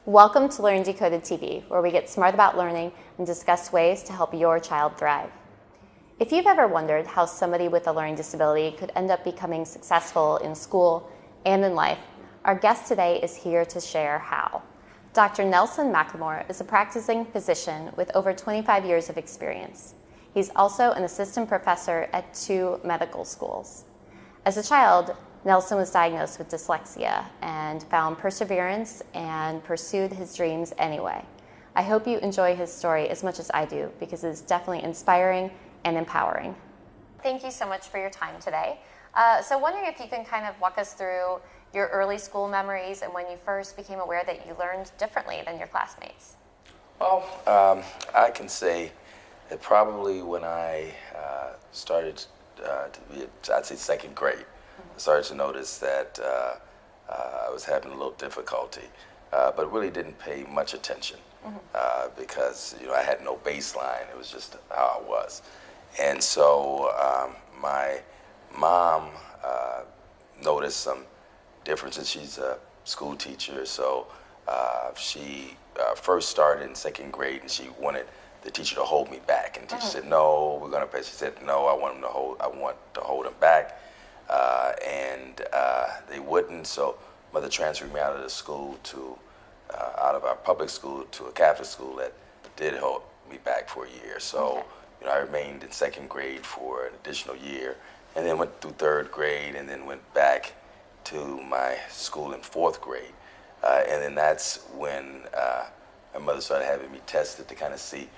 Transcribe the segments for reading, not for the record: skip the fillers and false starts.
Welcome to Learn Decoded TV, where we get smart about learning and discuss ways to help your child thrive. If you've ever wondered how somebody with a learning disability could end up becoming successful in school and in life, our guest today is here to share how. Dr. Nelson McLemore is a practicing physician with over 25 years of experience. He's also an assistant professor at 2 medical schools. As a child, Nelson was diagnosed with dyslexia and found perseverance and pursued his dreams anyway. I hope you enjoy his story as much as I do because it's definitely inspiring and empowering. Thank you so much for your time today. So wondering if you can kind of walk us through your early school memories and when you first became aware that you learned differently than your classmates. Well, I can say that probably when I started to be, I'd say second grade, I started to notice that I was having a little difficulty, but really didn't pay much attention because I had no baseline. It was just how I was. And so my mom noticed some differences. She's a school teacher, so she first started in second grade, and she wanted the teacher to hold me back. And the teacher said, "No, we're going to pay." She said, "No, I want to hold him back." And they wouldn't, so mother transferred me out of the school to out of our public school to a Catholic school that did hold me back for a year. So I remained in second grade for an additional year, and then went through third grade, and then went back to my school in fourth grade. And then that's when my mother started having me tested to kind of see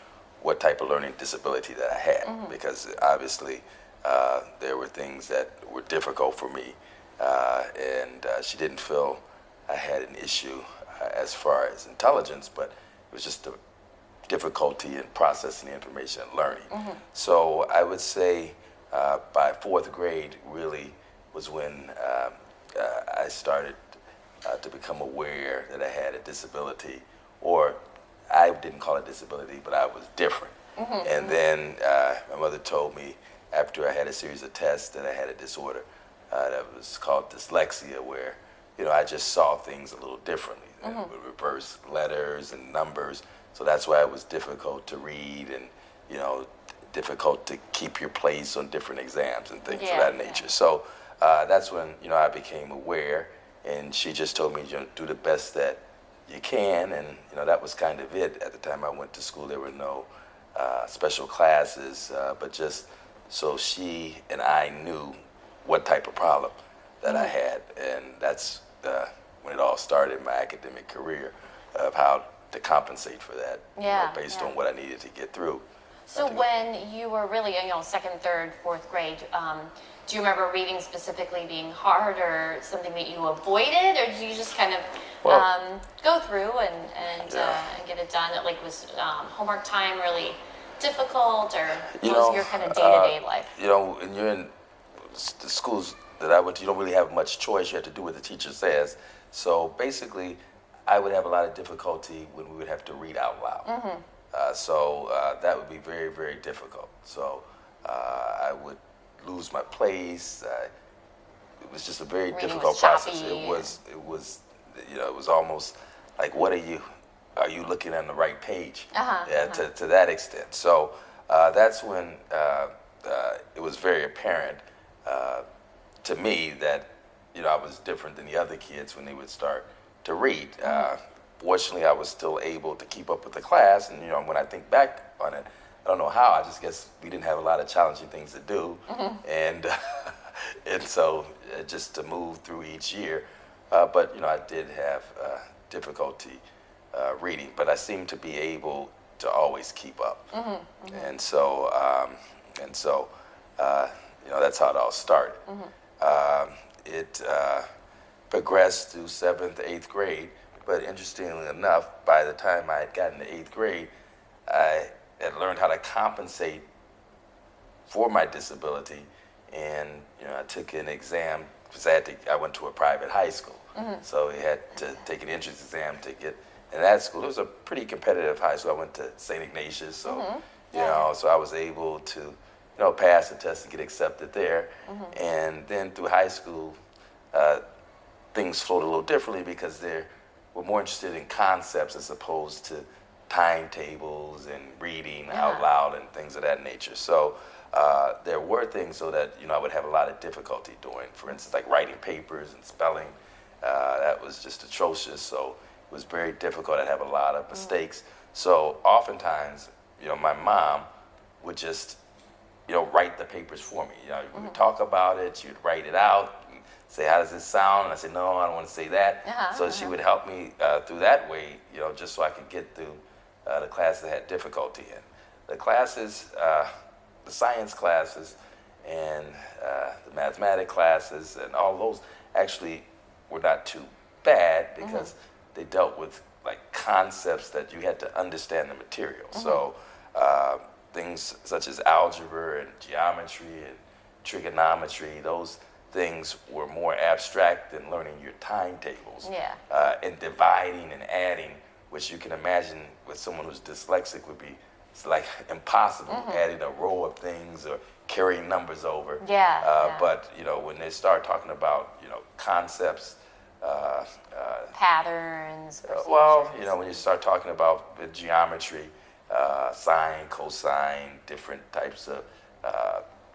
what type of learning disability that I had, because obviously there were things that were difficult for me, and she didn't feel I had an issue as far as intelligence, but it was just the difficulty in processing the information and learning. So I would say by fourth grade really was when I started to become aware that I had a disability, or I didn't call it disability, but I was different. And then my mother told me after I had a series of tests that I had a disorder that was called dyslexia, where I just saw things a little differently. With reverse letters and numbers, so that's why it was difficult to read, and difficult to keep your place on different exams and things of that nature. So that's when I became aware, and she just told me do the best that you can, and that was kind of it. At the time I went to school, there were no special classes, but just so she and I knew what type of problem that I had, and that's when it all started in my academic career, of how to compensate for that, based on what I needed to get through. So when you were really in second, third, fourth grade, do you remember reading specifically being hard, or something that you avoided, or did you just kind of go through and get it done? Was homework time really difficult, or what was your kind of day-to-day life? When you're in the schools that I went to, you don't really have much choice. You have to do what the teacher says. So basically, I would have a lot of difficulty when we would have to read out loud. So that would be very, very difficult. So I would lose my place. It was just a very difficult process. It was almost like, are you looking on the right page? To that extent. So that's when it was very apparent to me that I was different than the other kids when they would start to read. Fortunately, I was still able to keep up with the class, and when I think back on it, I don't know how. I just guess we didn't have a lot of challenging things to do, and so just to move through each year. But I did have difficulty reading, but I seemed to be able to always keep up, and so that's how it all started. It progressed through 7th, 8th grade. But interestingly enough, by the time I had gotten to 8th grade, I had learned how to compensate for my disability, and I took an exam because I went to a private high school, so we had to take an entrance exam to get in that school. It was a pretty competitive high school. I went to St. Ignatius, so so I was able to pass the test and get accepted there, and then through high school, things flowed a little differently because there were more interested in concepts as opposed to timetables and reading out loud and things of that nature. So there were things so that I would have a lot of difficulty doing. For instance, like writing papers and spelling. That was just atrocious. So it was very difficult. I'd have a lot of mistakes. So oftentimes, my mom would just write the papers for me. We would talk about it. She would write it out. Say, how does this sound? And I said, no, I don't want to say that. So she would help me through that way, just so I could get through the classes I had difficulty in. The classes, the science classes, and the mathematics classes, and all those actually were not too bad because they dealt with like concepts that you had to understand the material. So things such as algebra and geometry and trigonometry, those things were more abstract than learning your timetables and dividing and adding, which you can imagine with someone who's dyslexic would be like impossible, adding a row of things or carrying numbers over. But when they start talking about concepts, patterns. When you start talking about the geometry, sine, cosine, different types of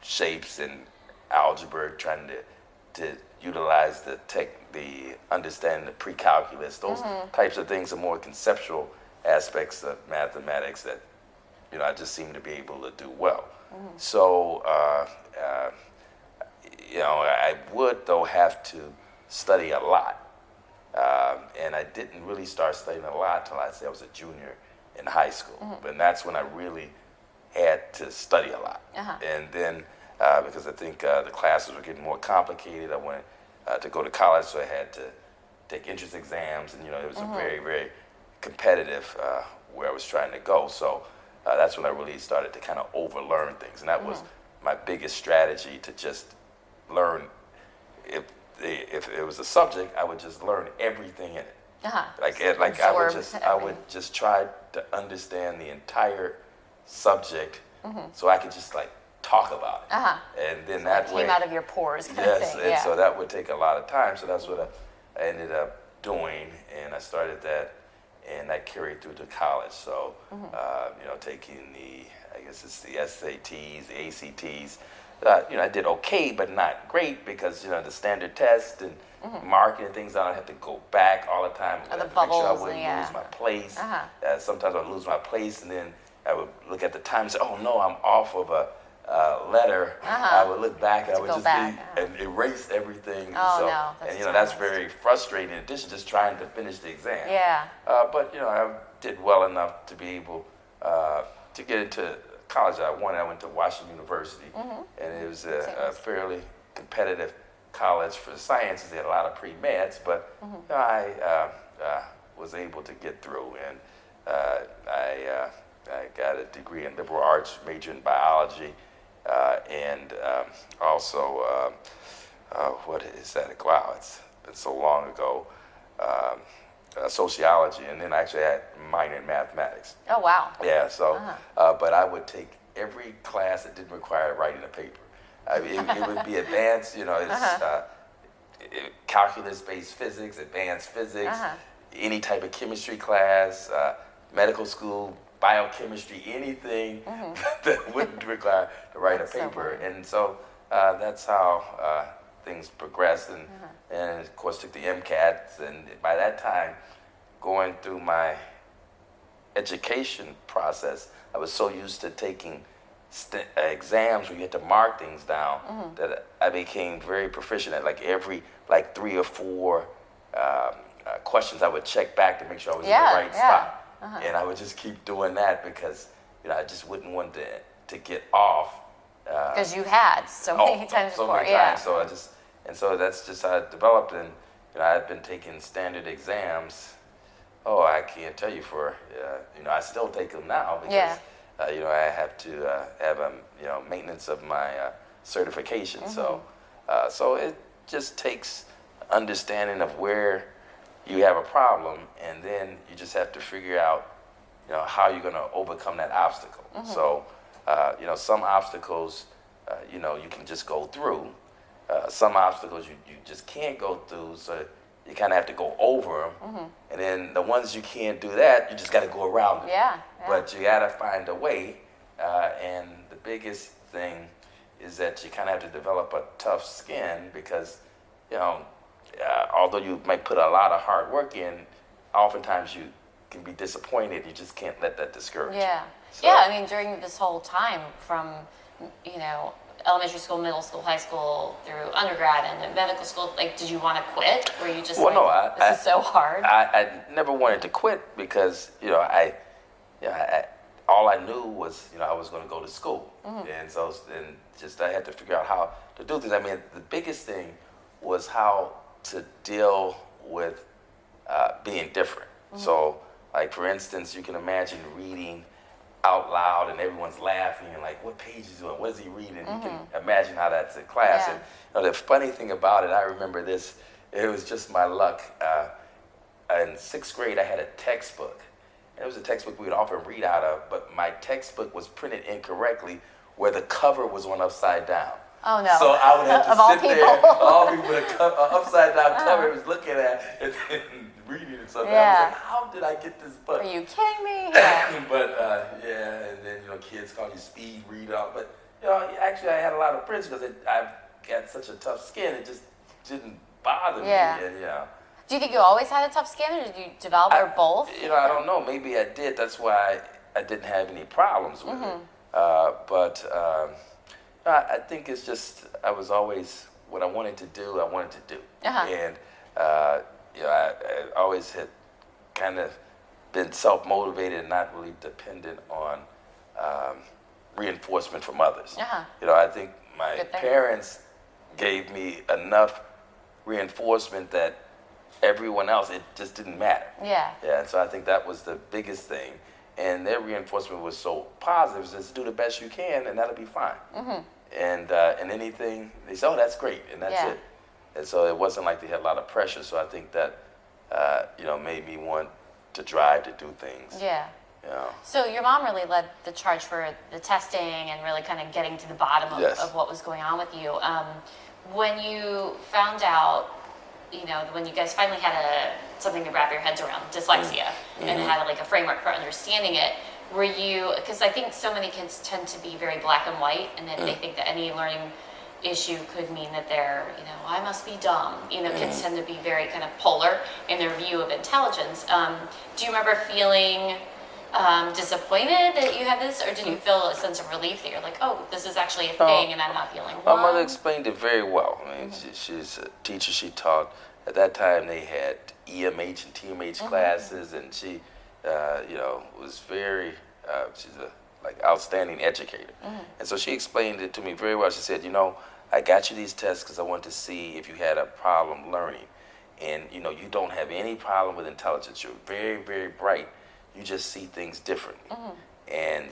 shapes and algebra, trying to utilize the understanding of pre-calculus, those types of things are more conceptual aspects of mathematics that I just seem to be able to do well. So I would though have to study a lot, and I didn't really start studying a lot till I'd say I was a junior in high school, and that's when I really had to study a lot. And then because I think the classes were getting more complicated, I wanted to go to college, so I had to take entrance exams, and it was a very, very competitive where I was trying to go. So that's when I really started to kind of overlearn things, and that was my biggest strategy, to just learn. If it was a subject, I would just learn everything in it. I would just try to understand the entire subject, so I could just like talk about it, and then so that way came out of your pores. So that would take a lot of time. So that's what I ended up doing, and I started that, and I carried through to college. So taking I guess it's the SATs, the ACTs. I did okay, but not great, because the standard test and marking and things, I don't have to go back all the time. The bubbles, make sure I wouldn't lose my place. Sometimes I would lose my place, and then I would look at the time and say, oh no, I'm off of a letter. I would look back and I would just and erase everything. That's very frustrating. In addition to just trying to finish the exam. But I did well enough to be able to get into college I wanted. I went to Washington University, and it was a fairly competitive college for the sciences. They had a lot of pre-meds, but I was able to get through, and I got a degree in liberal arts, major in biology, and also what is that? Wow, it's been so long ago. Sociology, and then I actually had a minor in mathematics. Oh, wow. Yeah, so, but I would take every class that didn't require writing a paper. It would be advanced, calculus-based physics, advanced physics, any type of chemistry class, medical school, biochemistry, anything that wouldn't require to write a paper. And so that's how things progressed, and of course took the MCATs, and by that time, going through my education process, I was so used to taking exams where you had to mark things down that I became very proficient at every 3 or 4 questions I would check back to make sure I was in the right spot. And I would just keep doing that because I just wouldn't want to get off. Because you had so many times before. So many times. So that's just how it developed. And I've been taking standard exams. Oh, I can't tell you I still take them now because I have to have maintenance of my certification. So it just takes understanding of where you have a problem, and then you just have to figure out how you're going to overcome that obstacle. So some obstacles you can just go through. Some obstacles you just can't go through, so you kind of have to go over them. And then the ones you can't do that, you just got to go around them. Yeah. But you got to find a way. And the biggest thing is that you kind of have to develop a tough skin because, although you might put a lot of hard work in, oftentimes you can be disappointed. You just can't let that discourage you. Yeah. So, Yeah, I mean, during this whole time from, elementary school, middle school, high school, through undergrad and medical school, like, did you want to quit? Were you just this is so hard? I never wanted to quit because, all I knew was, I was going to go to school. And so I had to figure out how to do things. I mean, the biggest thing was how to deal with being different. So, like, for instance, you can imagine reading out loud and everyone's laughing and like, what page is he on? What is he reading? You can imagine how that's in class. Yeah. And the funny thing about it, I remember this, it was just my luck. In 6th grade, I had a textbook. And it was a textbook we would often read out of, but my textbook was printed incorrectly where the cover was on upside down. Oh, no. So I would have to Of all sit there, people. all people with an upside down cover was looking at and reading it. So I was like, how did I get this book? Are you kidding me? Yeah. But and then kids call you speed read out. But actually, I had a lot of friends because I've got such a tough skin. It just didn't bother me. And, Do you think you always had a tough skin, or did you develop or both? I don't know. Maybe I did. That's why I didn't have any problems with it. But I think it's just I was always what I wanted to do. I wanted to do, and I always had kind of been self-motivated and not really dependent on reinforcement from others. I think my parents gave me enough reinforcement that everyone else, it just didn't matter. And so I think that was the biggest thing. And their reinforcement was so positive, just do the best you can and that'll be fine. And anything, they say, oh, that's great, and that's it. And so it wasn't like they had a lot of pressure, so I think that, made me want to drive to do things. So your mom really led the charge for the testing and really kind of getting to the bottom of what was going on with you. When you found out, when you guys finally had something to wrap your heads around, dyslexia, and had like a framework for understanding it, were you, because I think so many kids tend to be very black and white, and then they think that any learning issue could mean that they're, I must be dumb. Kids tend to be very kind of polar in their view of intelligence. Do you remember feeling disappointed that you had this, or did you feel a sense of relief that you're like, oh, this is actually a thing and I'm not feeling My wrong? mother explained it very well. I mean, she's a teacher. She taught, at that time they had EMH and TMH classes, and she, was very, she's a outstanding educator. And so she explained it to me very well. She said, I got you these tests because I wanted to see if you had a problem learning. And, you don't have any problem with intelligence. You're very, very bright. You just see things differently. And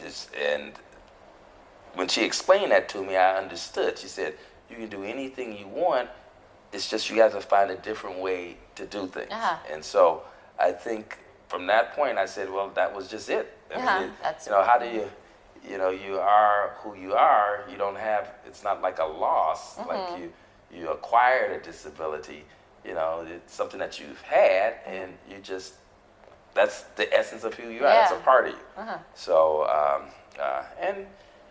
when she explained that to me, I understood. She said, you can do anything you want. It's just you have to find a different way to do things. And so I think from that point, I said, well, that was just it. I mean, how do you, you are who you are. You don't have, it's not like a loss. Like you acquired a disability. It's something that you've had, and you just, that's the essence of who you are. That's a part of you. So, and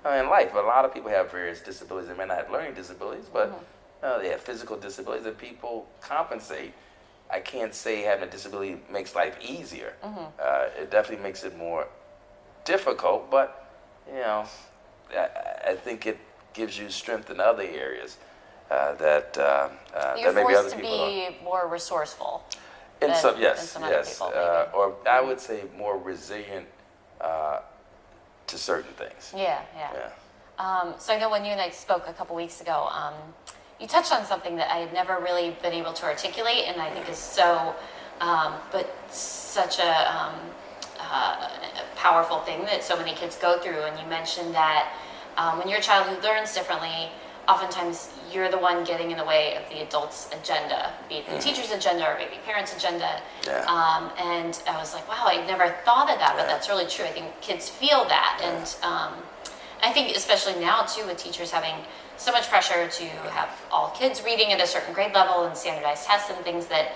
in life, a lot of people have various disabilities. They may not have learning disabilities, but they have physical disabilities, and people compensate. I can't say having a disability makes life easier. It definitely makes it more difficult, but I think it gives you strength in other areas that You're maybe other forced to people be more resourceful. In some, other people, or I would say more resilient to certain things. So I know when you and I spoke a couple weeks ago, you touched on something that I had never really been able to articulate, and I think is so, but such a powerful thing that so many kids go through. And you mentioned that when you're a child who learns differently, oftentimes you're the one getting in the way of the adult's agenda, be it the teacher's agenda or maybe parents' agenda. And I was like, wow, I never thought of that, but that's really true. I think kids feel that. And I think especially now, too, with teachers having so much pressure to have all kids reading at a certain grade level and standardized tests and things, that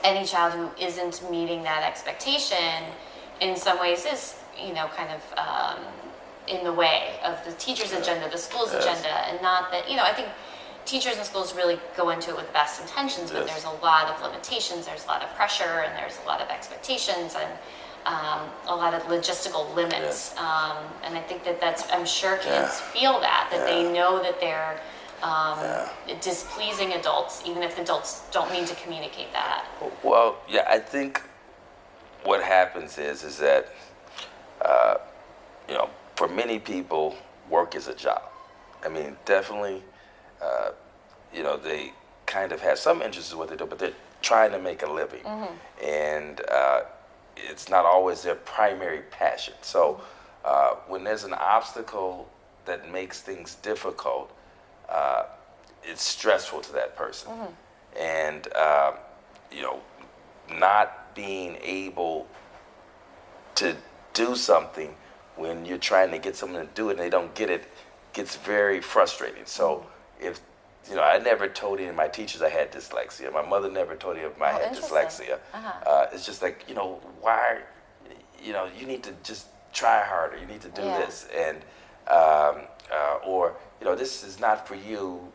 any child who isn't meeting that expectation in some ways is, kind of in the way of the teacher's agenda, the school's agenda, and not that, I think teachers and schools really go into it with the best intentions, but there's a lot of limitations, there's a lot of pressure, and there's a lot of expectations, and a lot of logistical limits. And I think I'm sure kids feel that they know that they're displeasing adults, even if adults don't mean to communicate that. Well, yeah, I think what happens is that, for many people, work is a job. I mean, definitely, they kind of have some interest in what they do, but they're trying to make a living. And it's not always their primary passion. So when there's an obstacle that makes things difficult, it's stressful to that person. And, not being able to do something when you're trying to get someone to do it and they don't get it gets very frustrating. So if, I never told any of my teachers I had dyslexia. My mother never told any of them I had dyslexia. It's just like, why, you need to just try harder. You need to do this. And, or, this is not for you,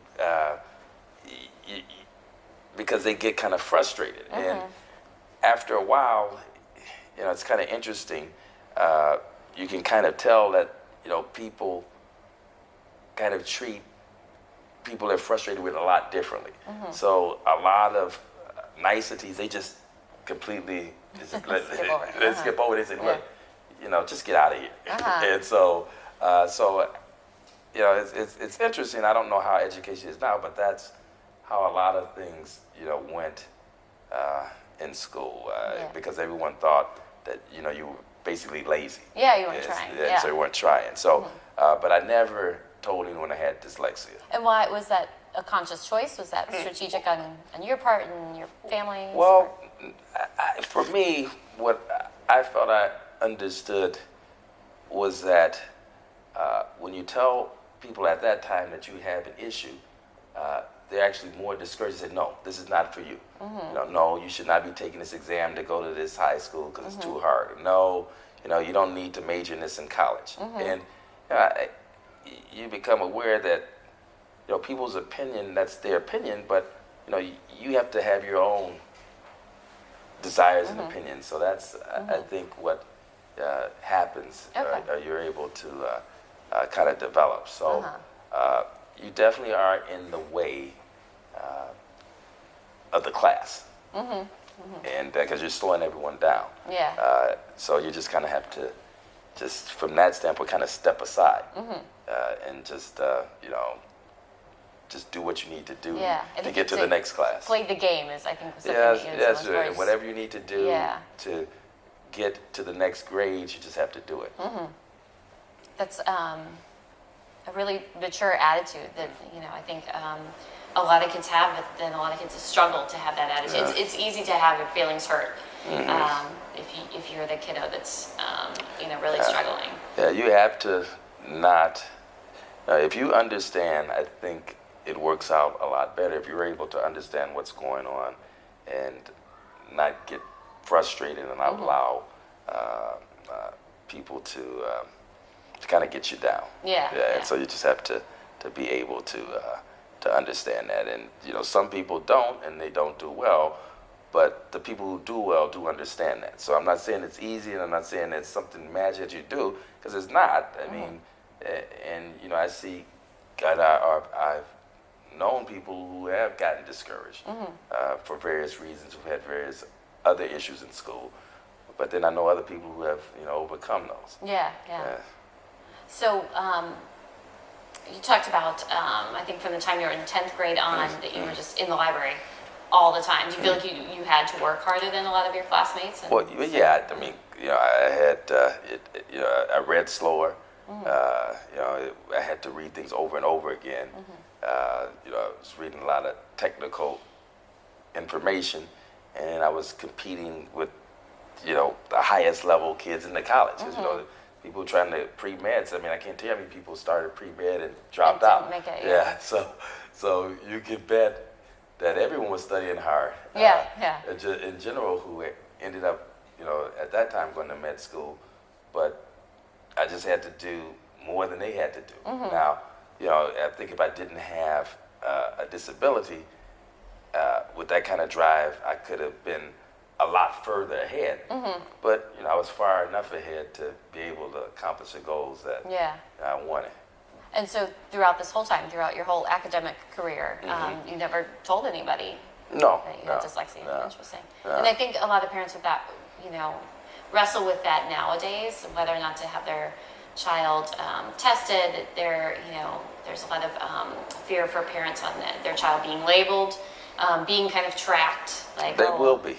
because they get kind of frustrated. And after a while, it's kind of interesting. You can kind of tell that, people kind of treat people they're frustrated with a lot differently. So a lot of niceties, they just completely skip over. Skip over. They say, look, just get out of here. And so, it's interesting. I don't know how education is now, but that's how a lot of things, went in school, because everyone thought that, you were basically lazy. Yeah, you weren't trying. So you weren't trying. So, but I never told anyone I had dyslexia. And why was that a conscious choice? Was that strategic on your part and your family's Well, for me, what I felt I understood was that when you tell people at that time that you have an issue, they're actually more discouraged and say, no, this is not for you. No, you should not be taking this exam to go to this high school because it's too hard. No, you don't need to major in this in college. And you become aware that, people's opinion, that's their opinion, but, you have to have your own desires and opinions. So that's, I think, what happens. You're able to kind of develop. So you definitely are in the way of the class. And because you're slowing everyone down. So you just kind of have to, just from that standpoint, kind of step aside and just, just do what you need to do to get to the next class. Play the game is, I think, something that you and whatever you need to do to get to the next grade, you just have to do it. That's a really mature attitude that, I think a lot of kids have, but then a lot of kids struggle to have that attitude. It's easy to have your feelings hurt if you're the kiddo that's, really struggling. Yeah, you have to not, if you understand, I think it works out a lot better if you're able to understand what's going on and not get frustrated and not allow people to kind of get you down. And so you just have to be able to understand that. And some people don't, and they don't do well, but the people who do well do understand that. So I'm not saying it's easy, and I'm not saying it's something magic that you do, because it's not. I mean, and I see, I've known people who have gotten discouraged for various reasons, who've had various other issues in school. But then I know other people who have, overcome those. So you talked about, I think from the time you were in 10th grade on, that you were just in the library all the time. Do you feel like you had to work harder than a lot of your classmates? Well, yeah, I mean, I had, I read slower. I had to read things over and over again. I was reading a lot of technical information, and I was competing with, the highest level kids in the college. 'Cause, people trying to pre-meds. I mean, I can't tell you how many people started pre-med and dropped out. Make it, So you can bet that everyone was studying hard. Yeah, yeah. In general, who ended up, at that time going to med school, but I just had to do more than they had to do. Now, I think if I didn't have a disability, with that kind of drive, I could have been a lot further ahead. But, I was far enough ahead to be able to accomplish the goals that I wanted. And so throughout this whole time, throughout your whole academic career, you never told anybody No, that you had dyslexia. no. Interesting. And I think a lot of parents with that, wrestle with that nowadays, whether or not to have their child tested. There's a lot of fear for parents on their child being labeled, being kind of tracked. Like they will be.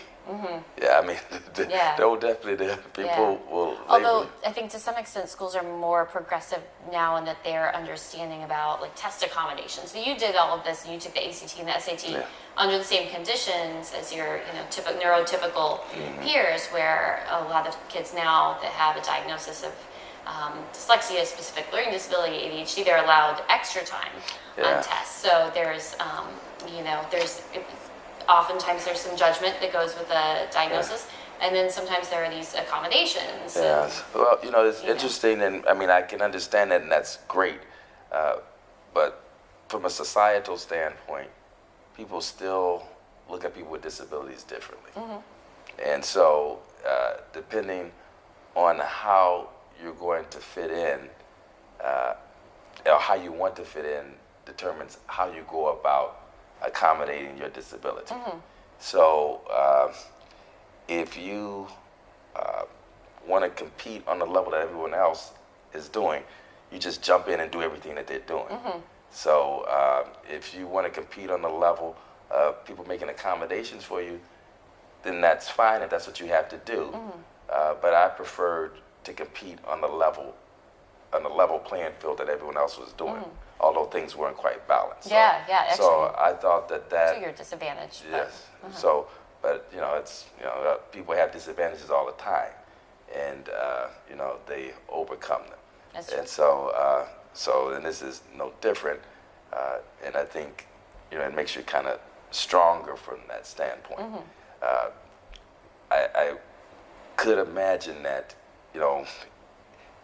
Yeah, I mean, they will definitely. People will. Although I think to some extent schools are more progressive now in that they're understanding about like test accommodations. So you did all of this, and you took the ACT and the SAT under the same conditions as your neurotypical peers, where a lot of kids now that have a diagnosis of dyslexia, specific learning disability, ADHD, they're allowed extra time on tests. So there's oftentimes there's some judgment that goes with the diagnosis, and then sometimes there are these accommodations. Yes. Well, it's interesting, and I mean, I can understand that, and that's great. But from a societal standpoint, people still look at people with disabilities differently. And so, depending on how you're going to fit in, or how you want to fit in, determines how you go about accommodating your disability. So if you want to compete on the level that everyone else is doing, you just jump in and do everything that they're doing. So if you want to compete on the level of people making accommodations for you, then that's fine if that's what you have to do. But I preferred to compete on the level playing field that everyone else was doing, although things weren't quite balanced. So I thought that to your disadvantage. Yes. So, but it's people have disadvantages all the time, and they overcome them. That's true. And so and this is no different. And I think it makes you kind of stronger from that standpoint. I could imagine that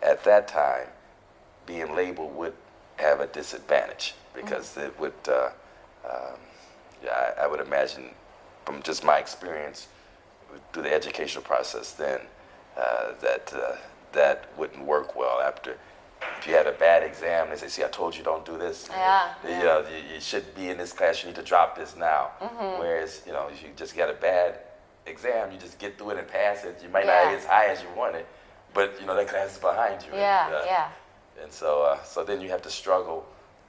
at that time, being labeled would have a disadvantage because it would, I would imagine from just my experience through the educational process then, that wouldn't work well after. If you had a bad exam, they say, see, I told you don't do this. You should be in this class, you need to drop this now. Whereas, if you just get a bad exam, you just get through it and pass it. You might not get as high as you wanted, but that class is behind you. And so then you have to struggle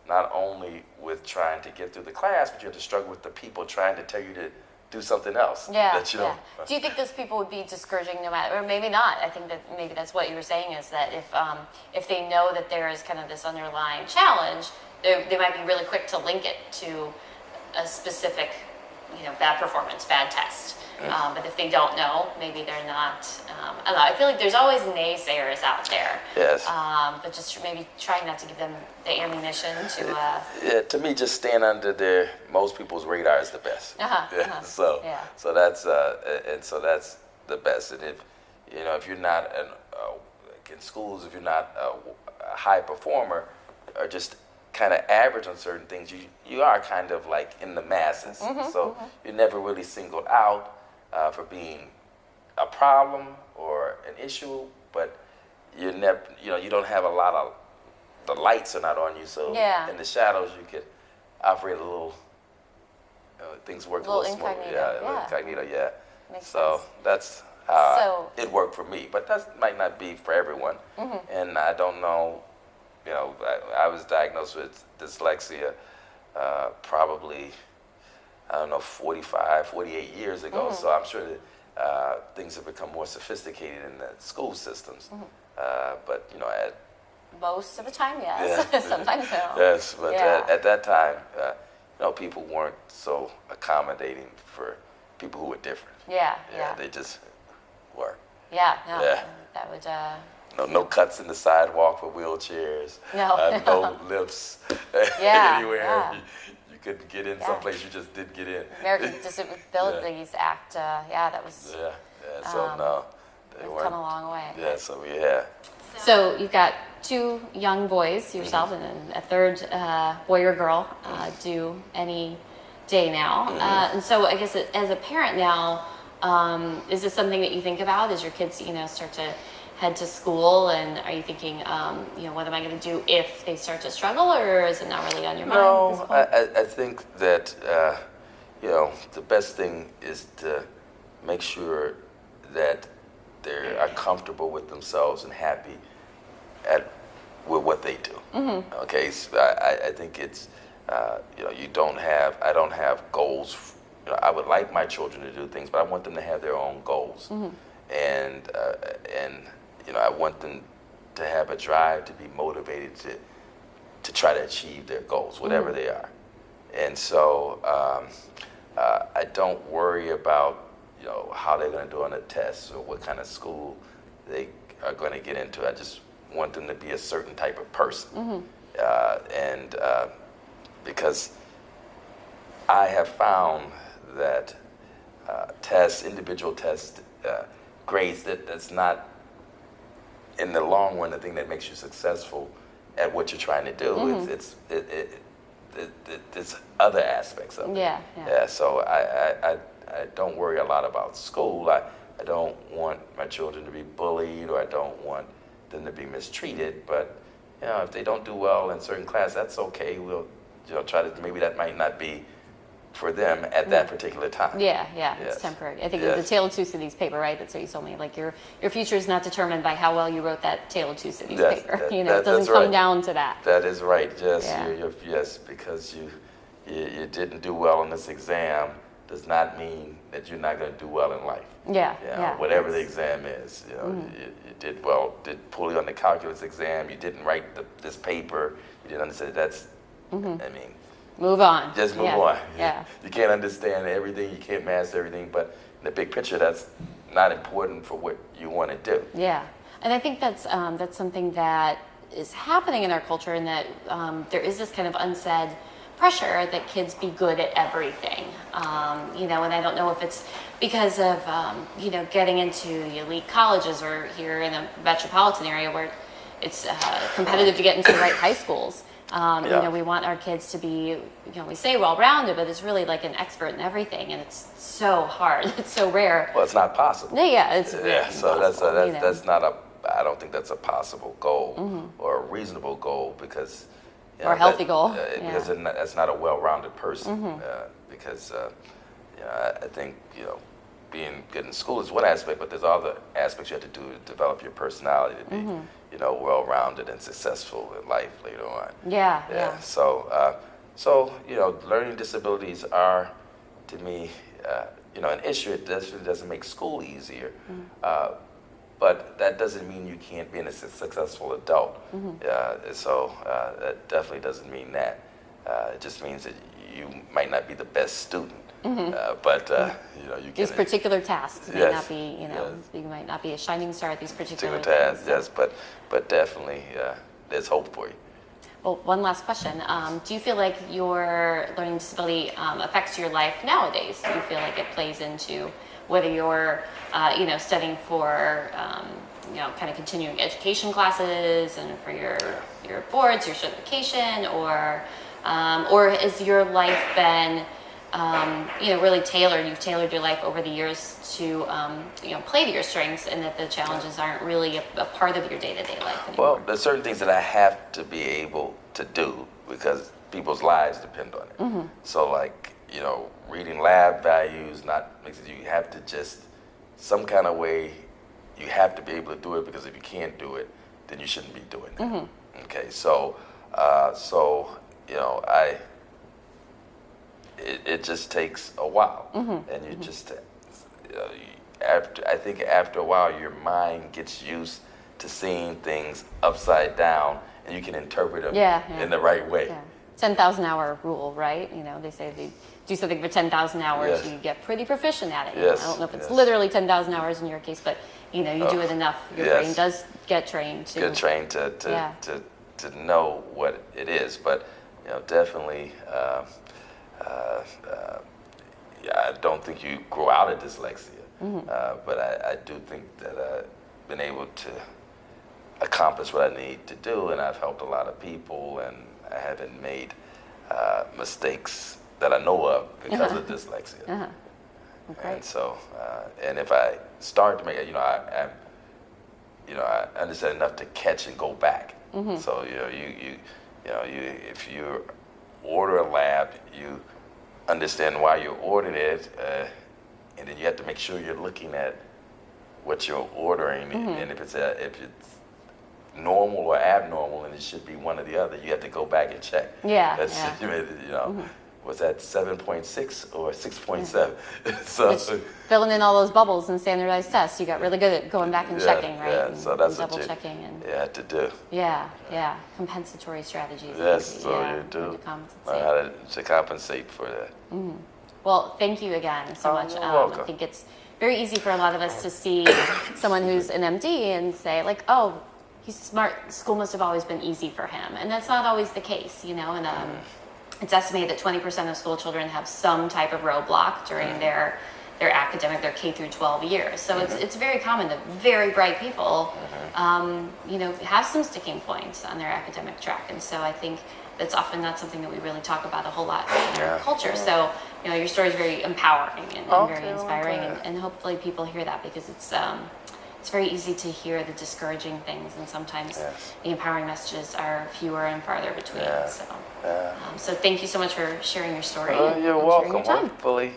not only with trying to get through the class, but you have to struggle with the people trying to tell you to do something else. That you don't. Do you think those people would be discouraging no matter, or maybe not? I think that maybe that's what you were saying, is that if they know that there is kind of this underlying challenge, they might be really quick to link it to a specific, bad performance, bad test. But if they don't know, maybe they're not. I don't know. I feel like there's always naysayers out there. Yes. But just maybe trying not to give them the ammunition to. To me, just staying under most people's radar is the best. So that's the best. And if you're not in schools, if you're not a high performer, or just kind of average on certain things, you are kind of like in the masses. So you're never really singled out for being a problem or an issue, but you're never, you don't have a lot of, the lights are not on you, so in the shadows you could operate a little, things work a little smoother. Incognito. Makes sense. That's how it worked for me, but that might not be for everyone. And I don't know, I was diagnosed with dyslexia probably, 45, 48 years ago. So I'm sure that things have become more sophisticated in the school systems. But most of the time, yes. Sometimes no. Yes, but at that time, people weren't so accommodating for people who were different. They just were. That would. No cuts in the sidewalk for wheelchairs. No lifts anywhere. You couldn't get in Yeah. someplace you just didn't get in. American Disabilities Act, that was So no, they we've weren't. come a long way. Yeah, so yeah. So you've got two young boys yourself, and then a third boy or girl due any day now. And so I guess as a parent now, is this something that you think about as your kids, start to head to school? And are you thinking, what am I going to do if they start to struggle, or is it not really on your mind at this No, point? I think that the best thing is to make sure that they are comfortable with themselves and happy with what they do. Okay, so I think it's I don't have goals. I would like my children to do things, but I want them to have their own goals, and I want them to have a drive to be motivated to try to achieve their goals, whatever they are. And so I don't worry about how they're going to do on a test or what kind of school they are going to get into. I just want them to be a certain type of person, and because I have found that individual test grades, that's not in the long run the thing that makes you successful at what you're trying to do. It's other aspects of it. Yeah. So I don't worry a lot about school. I don't want my children to be bullied, or I don't want them to be mistreated. But if they don't do well in certain class, that's okay. We'll try to, maybe that might not be for them at that particular time. Yeah, it's temporary. I think the Tale of Two Cities paper, right? That's what you told me. Like your future is not determined by how well you wrote that Tale of Two Cities paper. It doesn't come down to that. That is right. Yes, because you didn't do well in this exam does not mean that you're not going to do well in life. Whatever the exam is, you did well, did poorly on the calculus exam. You didn't write this paper. You didn't understand. That's, I mean. Move on. Just move on. Yeah. You can't understand everything. You can't master everything. But in the big picture, that's not important for what you want to do. Yeah, and I think that's something that is happening in our culture, in that there is this kind of unsaid pressure that kids be good at everything. And I don't know if it's because of getting into the elite colleges, or here in the metropolitan area where it's competitive to get into the right high schools. We want our kids to be, we say well-rounded, but it's really like an expert in everything, and it's so hard. It's so rare. Well, it's not possible. It's so that's not I don't think that's a possible goal or a reasonable goal, because or a healthy goal. Because that's not a well-rounded person. Because I think being good in school is one aspect, but there's other aspects you have to do to develop your personality to be well-rounded and successful in life later on. Yeah. So learning disabilities are, to me, an issue. It doesn't make school easier. But that doesn't mean you can't be a successful adult. So that definitely doesn't mean that. It just means that you might not be the best student. But you can. These particular tasks may not be, you might not be a shining star at these particular tasks. Things, yes, but definitely there's hope for you. Well, one last question. Do you feel like your learning disability affects your life nowadays? Do you feel like it plays into whether you're, studying for, kind of continuing education classes and for your boards, your certification, or has your life been, really tailored? You've tailored your life over the years to, play to your strengths, and that the challenges aren't really a part of your day-to-day life anymore? Well, there's certain things that I have to be able to do because people's lives depend on it. So, like, reading lab values, you have to just, some kind of way, you have to be able to do it, because if you can't do it, then you shouldn't be doing it. Okay, so it just takes a while, and you just, after a while, your mind gets used to seeing things upside down, and you can interpret them in the right way. 10,000 hour rule, right? They say if you do something for 10,000 hours, you get pretty proficient at it. I don't know if it's literally 10,000 hours in your case, but you do it enough. Your brain does get trained to know what it is. But definitely, I don't think you grow out of dyslexia, but I do think that I've been able to accomplish what I need to do, and I've helped a lot of people, and I haven't made mistakes that I know of because of dyslexia. Okay. And so, and if I start to make it, I understand enough to catch and go back. So if you order a lab, you understand why you ordered it, and then you have to make sure you're looking at what you're ordering, and if it's normal or abnormal, and it should be one or the other, you have to go back and check. Was that 7.6 or 6.7? So which, filling in all those bubbles in standardized tests, you got really good at going back and checking, right? Yeah, so that's double what you checking and have to do. Yeah. Compensatory strategies. Yes, so you do learn how to compensate for that. Well, thank you again so much. You're welcome. I think it's very easy for a lot of us to see someone who's an MD and say, like, oh, he's smart, school must have always been easy for him. And that's not always the case, and it's estimated that 20% of school children have some type of roadblock during their academic, their K through 12 years. So it's very common that very bright people, have some sticking points on their academic track. And so I think that's often not something that we really talk about a whole lot in our culture. So, your story is very empowering and very inspiring, and hopefully people hear that, because it's very easy to hear the discouraging things, and sometimes the empowering messages are fewer and farther between. So thank you so much for sharing your story. You're welcome. Hopefully,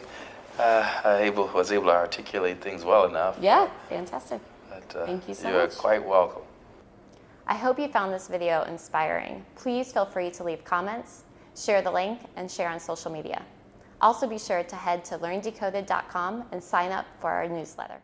I was able to articulate things well enough. Yeah, fantastic. But, thank you so much. You're quite welcome. I hope you found this video inspiring. Please feel free to leave comments, share the link, and share on social media. Also be sure to head to learndecoded.com and sign up for our newsletter.